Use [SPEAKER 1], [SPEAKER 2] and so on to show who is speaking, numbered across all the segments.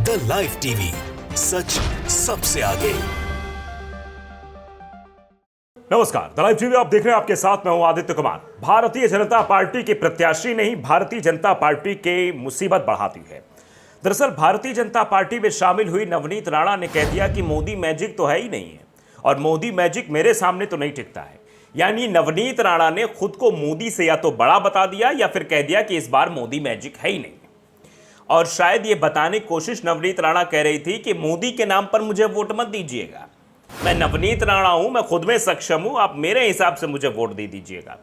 [SPEAKER 1] The live TV, सच सबसे आगे।
[SPEAKER 2] नमस्कार, द लाइव टीवी आप देख रहे हैं। आपके साथ मैं हूं आदित्य कुमार। भारतीय जनता पार्टी के प्रत्याशी नहीं, भारतीय जनता पार्टी के मुसीबत बढ़ाती है। दरअसल भारतीय जनता पार्टी में शामिल हुई नवनीत राणा ने कह दिया कि मोदी मैजिक तो है ही नहीं है और मोदी मैजिक मेरे सामने तो नहीं टिकता है। यानी नवनीत राणा ने खुद को मोदी से या तो बड़ा बता दिया या फिर कह दिया कि इस बार मोदी मैजिक है ही नहीं। और शायद ये बताने की कोशिश नवनीत राणा कर रही थी कि मोदी के नाम पर मुझे वोट मत दीजिएगा, मैं नवनीत राणा हूं, मैं खुद में सक्षम हूं, आप मेरे हिसाब से मुझे वोट दे दीजिएगा।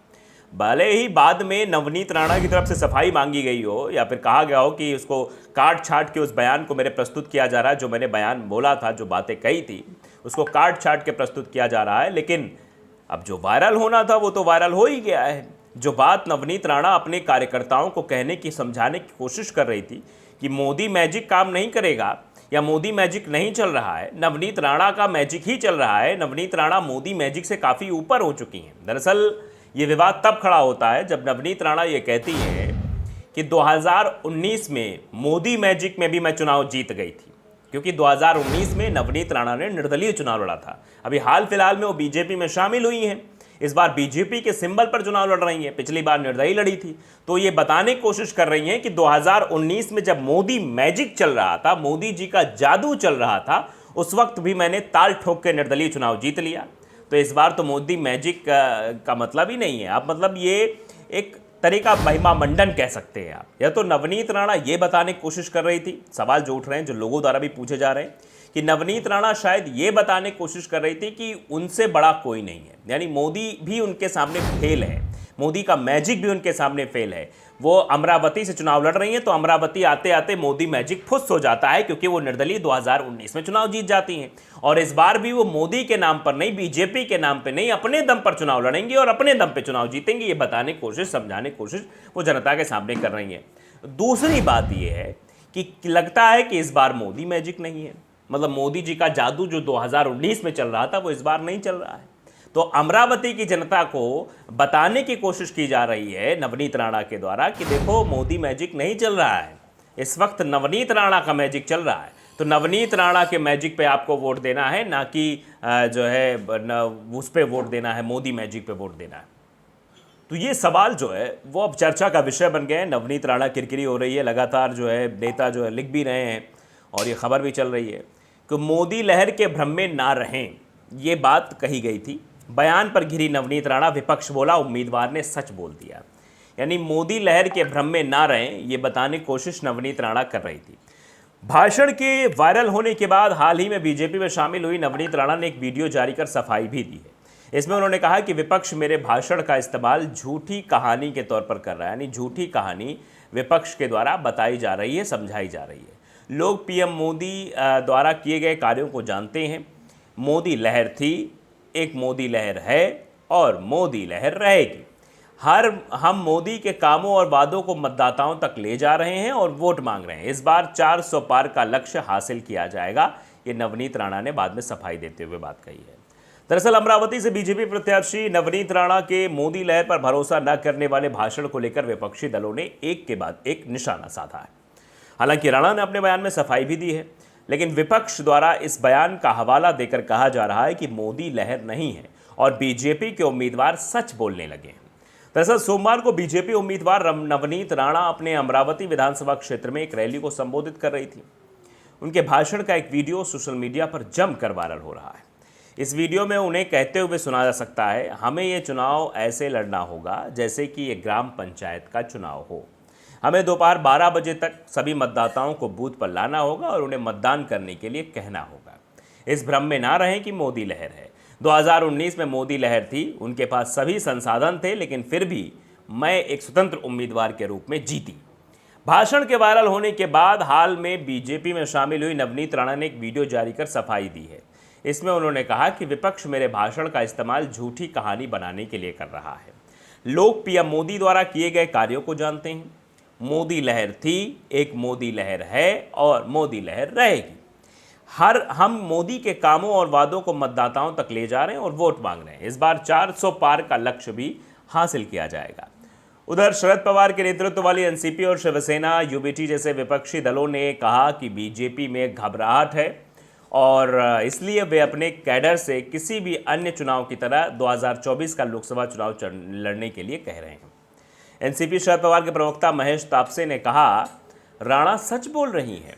[SPEAKER 2] भले ही बाद में नवनीत राणा की तरफ से सफाई मांगी गई हो या फिर कहा गया हो कि उसको काट छाट के उस बयान को मेरे प्रस्तुत किया जा रहा है, जो मैंने बयान बोला था, जो बातें कही थी उसको काट छाट के प्रस्तुत किया जा रहा है। लेकिन अब जो वायरल होना था वो तो वायरल हो ही गया है। जो बात नवनीत राणा अपने कार्यकर्ताओं को कहने की, समझाने की कोशिश कर रही थी कि मोदी मैजिक काम नहीं करेगा या मोदी मैजिक नहीं चल रहा है, नवनीत राणा का मैजिक ही चल रहा है। नवनीत राणा मोदी मैजिक से काफ़ी ऊपर हो चुकी हैं। दरअसल ये विवाद तब खड़ा होता है जब नवनीत राणा ये कहती है कि 2019 में मोदी मैजिक में भी मैं चुनाव जीत गई थी, क्योंकि 2019 में नवनीत राणा ने निर्दलीय चुनाव लड़ा था। अभी हाल फिलहाल में वो बीजेपी में शामिल हुई हैं, इस बार बीजेपी के सिंबल पर चुनाव लड़ रही हैं, पिछली बार निर्दलीय लड़ी थी। तो ये बताने की कोशिश कर रही हैं कि 2019 में जब मोदी मैजिक चल रहा था, मोदी जी का जादू चल रहा था, उस वक्त भी मैंने ताल ठोक के निर्दलीय चुनाव जीत लिया। तो इस बार तो मोदी मैजिक का मतलब ही नहीं है। आप मतलब ये एक तरीका महिमा मंडन कह सकते हैं आप। या तो नवनीत राणा ये बताने की कोशिश कर रही थी, सवाल जो उठ रहे हैं, जो लोगों द्वारा भी पूछे जा रहे हैं, कि नवनीत राणा शायद ये बताने की कोशिश कर रही थी कि उनसे बड़ा कोई नहीं है, यानी मोदी भी उनके सामने फेल है, मोदी का मैजिक भी उनके सामने फेल है। वो अमरावती से चुनाव लड़ रही हैं तो अमरावती आते आते मोदी मैजिक फुस हो जाता है, क्योंकि वो निर्दलीय 2019 में चुनाव जीत जाती हैं। और इस बार भी वो मोदी के नाम पर नहीं, बीजेपी के नाम पर नहीं, अपने दम पर चुनाव लड़ेंगी और अपने दम पर चुनाव जीतेंगी। ये बताने की कोशिश, समझाने की कोशिश वो जनता के सामने कर रही हैं। दूसरी बात ये है कि लगता है कि इस बार मोदी मैजिक नहीं है, मतलब मोदी जी का जादू जो 2019 में चल रहा था वो इस बार नहीं चल रहा है। तो अमरावती की जनता को बताने की कोशिश की जा रही है नवनीत राणा के द्वारा कि देखो मोदी मैजिक नहीं चल रहा है, इस वक्त नवनीत राणा का मैजिक चल रहा है। तो नवनीत राणा के मैजिक पे आपको वोट देना है, ना कि जो है उस पर वोट देना है, मोदी मैजिक पे वोट देना है। तो ये सवाल जो है वो अब चर्चा का विषय बन गए हैं। नवनीत राणा किरकिरी हो रही है, लगातार जो है नेता जो है लिख भी रहे हैं और ये खबर भी चल रही है कि मोदी लहर के भ्रम में ना रहें, ये बात कही गई थी। बयान पर घिरी नवनीत राणा, विपक्ष बोला उम्मीदवार ने सच बोल दिया। यानी मोदी लहर के भ्रम में ना रहें, ये बताने की कोशिश नवनीत राणा कर रही थी। भाषण के वायरल होने के बाद हाल ही में बीजेपी में शामिल हुई नवनीत राणा ने एक वीडियो जारी कर सफाई भी दी है। इसमें उन्होंने कहा कि विपक्ष मेरे भाषण का इस्तेमाल झूठी कहानी के तौर पर कर रहा है, यानी झूठी कहानी विपक्ष के द्वारा बताई जा रही है, समझाई जा रही है। लोग पीएम मोदी द्वारा किए गए कार्यों को जानते हैं। मोदी लहर थी, एक मोदी लहर है और मोदी लहर रहेगी। हम मोदी के कामों और वादों को मतदाताओं तक ले जा रहे हैं और वोट मांग रहे हैं। इस बार 400 पार का लक्ष्य हासिल किया जाएगा, ये नवनीत राणा ने बाद में सफाई देते हुए बात कही है। दरअसल अमरावती से बीजेपी प्रत्याशी नवनीत राणा के मोदी लहर पर भरोसा न करने वाले भाषण को लेकर विपक्षी दलों ने एक के बाद एक निशाना साधा है। हालांकि राणा ने अपने बयान में सफाई भी दी है, लेकिन विपक्ष द्वारा इस बयान का हवाला देकर कहा जा रहा है कि मोदी लहर नहीं है और बीजेपी के उम्मीदवार सच बोलने लगे हैं। दरअसल सोमवार को बीजेपी उम्मीदवार नवनीत राणा अपने अमरावती विधानसभा क्षेत्र में एक रैली को संबोधित कर रही थी। उनके भाषण का एक वीडियो सोशल मीडिया पर जमकर वायरल हो रहा है। इस वीडियो में उन्हें कहते हुए सुना जा सकता है, हमें ये चुनाव ऐसे लड़ना होगा जैसे कि ये ग्राम पंचायत का चुनाव हो। हमें दोपहर 12 बजे तक सभी मतदाताओं को बूथ पर लाना होगा और उन्हें मतदान करने के लिए कहना होगा। इस भ्रम में ना रहें कि मोदी लहर है। 2019 में मोदी लहर थी, उनके पास सभी संसाधन थे, लेकिन फिर भी मैं एक स्वतंत्र उम्मीदवार के रूप में जीती। भाषण के वायरल होने के बाद हाल में बीजेपी में शामिल हुई नवनीत राणा ने एक वीडियो जारी कर सफाई दी है। इसमें उन्होंने कहा कि विपक्ष मेरे भाषण का इस्तेमाल झूठी कहानी बनाने के लिए कर रहा है। लोग पीएम मोदी द्वारा किए गए कार्यों को जानते हैं। मोदी लहर थी, एक मोदी लहर है और मोदी लहर रहेगी। हम मोदी के कामों और वादों को मतदाताओं तक ले जा रहे हैं और वोट मांग रहे हैं। इस बार 400 पार का लक्ष्य भी हासिल किया जाएगा। उधर शरद पवार के नेतृत्व वाली एनसीपी और शिवसेना यूबीटी जैसे विपक्षी दलों ने कहा कि बीजेपी में घबराहट है और इसलिए वे अपने कैडर से किसी भी अन्य चुनाव की तरह 2024 का लोकसभा चुनाव लड़ने के लिए कह रहे हैं। एनसीपी शरद पवार के प्रवक्ता महेश तापसे ने कहा, राणा सच बोल रही हैं,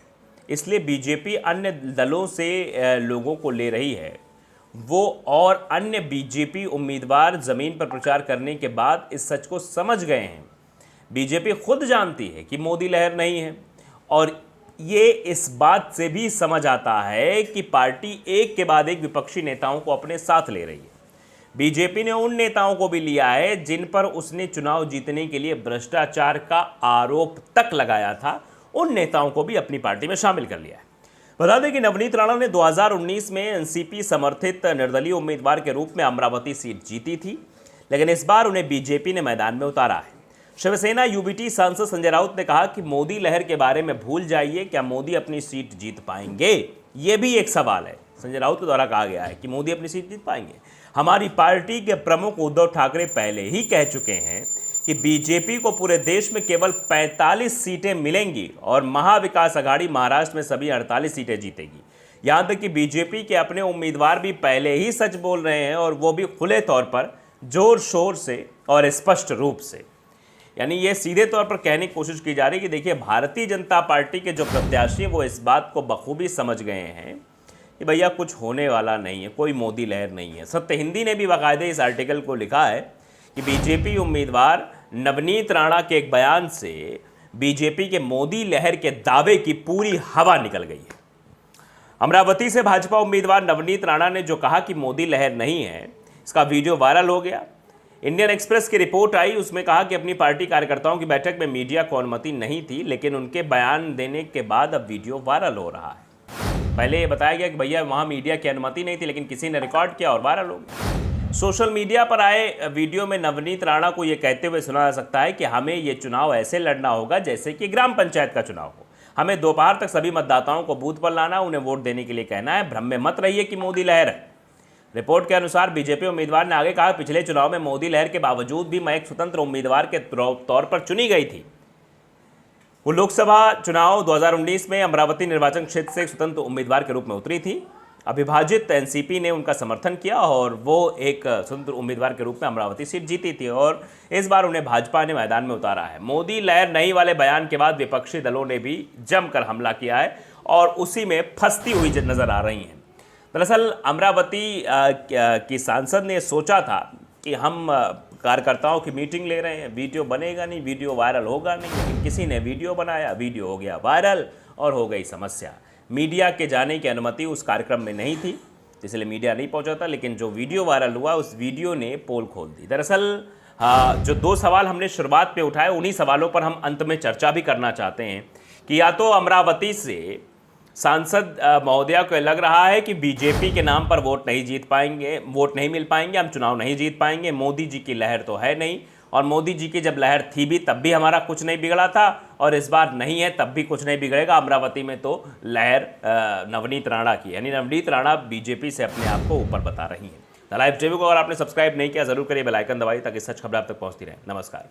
[SPEAKER 2] इसलिए बीजेपी अन्य दलों से लोगों को ले रही है। वो और अन्य बीजेपी उम्मीदवार जमीन पर प्रचार करने के बाद इस सच को समझ गए हैं। बीजेपी खुद जानती है कि मोदी लहर नहीं है और ये इस बात से भी समझ आता है कि पार्टी एक के बाद एक विपक्षी नेताओं को अपने साथ ले रही है। बीजेपी ने उन नेताओं को भी लिया है जिन पर उसने चुनाव जीतने के लिए भ्रष्टाचार का आरोप तक लगाया था, उन नेताओं को भी अपनी पार्टी में शामिल कर लिया है। बता दें कि नवनीत राणा ने 2019 में एनसीपी समर्थित निर्दलीय उम्मीदवार के रूप में अमरावती सीट जीती थी, लेकिन इस बार उन्हें बीजेपी ने मैदान में उतारा है। शिवसेना यूबीटी सांसद संजय राउत ने कहा कि मोदी लहर के बारे में भूल जाइए, क्या मोदी अपनी सीट जीत पाएंगे? ये भी एक सवाल है। संजय राउत के द्वारा कहा गया है कि मोदी अपनी सीट जीत पाएंगे। हमारी पार्टी के प्रमुख उद्धव ठाकरे पहले ही कह चुके हैं कि बीजेपी को पूरे देश में केवल 45 सीटें मिलेंगी और महाविकास अघाड़ी महाराष्ट्र में सभी 48 सीटें जीतेगी। यहाँ तक कि बीजेपी के अपने उम्मीदवार भी पहले ही सच बोल रहे हैं और वो भी खुले तौर पर, जोर शोर से और स्पष्ट रूप से। यानी ये सीधे तौर पर कहने की कोशिश की जा रही है कि देखिए, भारतीय जनता पार्टी के जो प्रत्याशी हैं वो इस बात को बखूबी समझ गए हैं कि भैया कुछ होने वाला नहीं है, कोई मोदी लहर नहीं है। सत्य हिंदी ने भी बाकायदे इस आर्टिकल को लिखा है कि बीजेपी उम्मीदवार नवनीत राणा के एक बयान से बीजेपी के मोदी लहर के दावे की पूरी हवा निकल गई है। अमरावती से भाजपा उम्मीदवार नवनीत राणा ने जो कहा कि मोदी लहर नहीं है, इसका वीडियो वायरल हो गया। इंडियन एक्सप्रेस की रिपोर्ट आई, उसमें कहा कि अपनी पार्टी कार्यकर्ताओं की बैठक में मीडिया को अनुमति नहीं थी, लेकिन उनके बयान देने के बाद अब वीडियो वायरल हो रहा है। पहले ये बताया गया कि भैया वहाँ मीडिया की अनुमति नहीं थी, लेकिन किसी ने रिकॉर्ड किया और वायरल हो गया। सोशल मीडिया पर आए वीडियो में नवनीत राणा को ये कहते हुए सुना जा सकता है कि हमें ये चुनाव ऐसे लड़ना होगा जैसे कि ग्राम पंचायत का चुनाव हो। हमें दोपहर तक सभी मतदाताओं को बूथ पर लाना, उन्हें वोट देने के लिए कहना है। भ्रम में मत रहिए कि मोदी लहर है। रिपोर्ट के अनुसार बीजेपी उम्मीदवार ने आगे कहा, पिछले चुनाव में मोदी लहर के बावजूद भी मैं एक स्वतंत्र उम्मीदवार के तौर पर चुनी गई थी। वो लोकसभा चुनाव 2019 में अमरावती निर्वाचन क्षेत्र से एक स्वतंत्र उम्मीदवार के रूप में उतरी थी। अविभाजित एनसीपी ने उनका समर्थन किया और वो एक स्वतंत्र उम्मीदवार के रूप में अमरावती सीट जीती थी और इस बार उन्हें भाजपा ने मैदान में उतारा है। मोदी लहर नहीं वाले बयान के बाद विपक्षी दलों ने भी जमकर हमला किया है और उसी में फंसती हुई नजर आ रही हैं। दरअसल अमरावती की सांसद ने सोचा था कि हम कार्यकर्ताओं की मीटिंग ले रहे हैं, वीडियो बनेगा नहीं, वीडियो वायरल होगा नहीं, लेकिन किसी ने वीडियो बनाया, वीडियो हो गया वायरल और हो गई समस्या। मीडिया के जाने की अनुमति उस कार्यक्रम में नहीं थी, इसलिए मीडिया नहीं पहुंचा था, लेकिन जो वीडियो वायरल हुआ उस वीडियो ने पोल खोल दी। दरअसल जो दो सवाल हमने शुरुआत पे उठाए, उन्हीं सवालों पर हम अंत में चर्चा भी करना चाहते हैं कि या तो अमरावती से सांसद महोदया को लग रहा है कि बीजेपी के नाम पर वोट नहीं मिल पाएंगे, हम चुनाव नहीं जीत पाएंगे, मोदी जी की लहर तो है नहीं, और मोदी जी की जब लहर थी भी तब भी हमारा कुछ नहीं बिगड़ा था और इस बार नहीं है तब भी कुछ नहीं बिगड़ेगा। अमरावती में तो लहर नवनीत राणा की, यानी नवनीत राणा बीजेपी से अपने आप को ऊपर बता रही हैं। द लाइव टीवी को अगर आपने सब्सक्राइब नहीं किया जरूर करिए, बेल आइकन दबाइए ताकि सच खबर आप तक पहुंचती रहे। नमस्कार।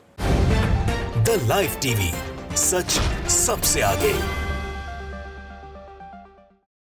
[SPEAKER 1] द लाइव टीवी, सच सबसे आगे।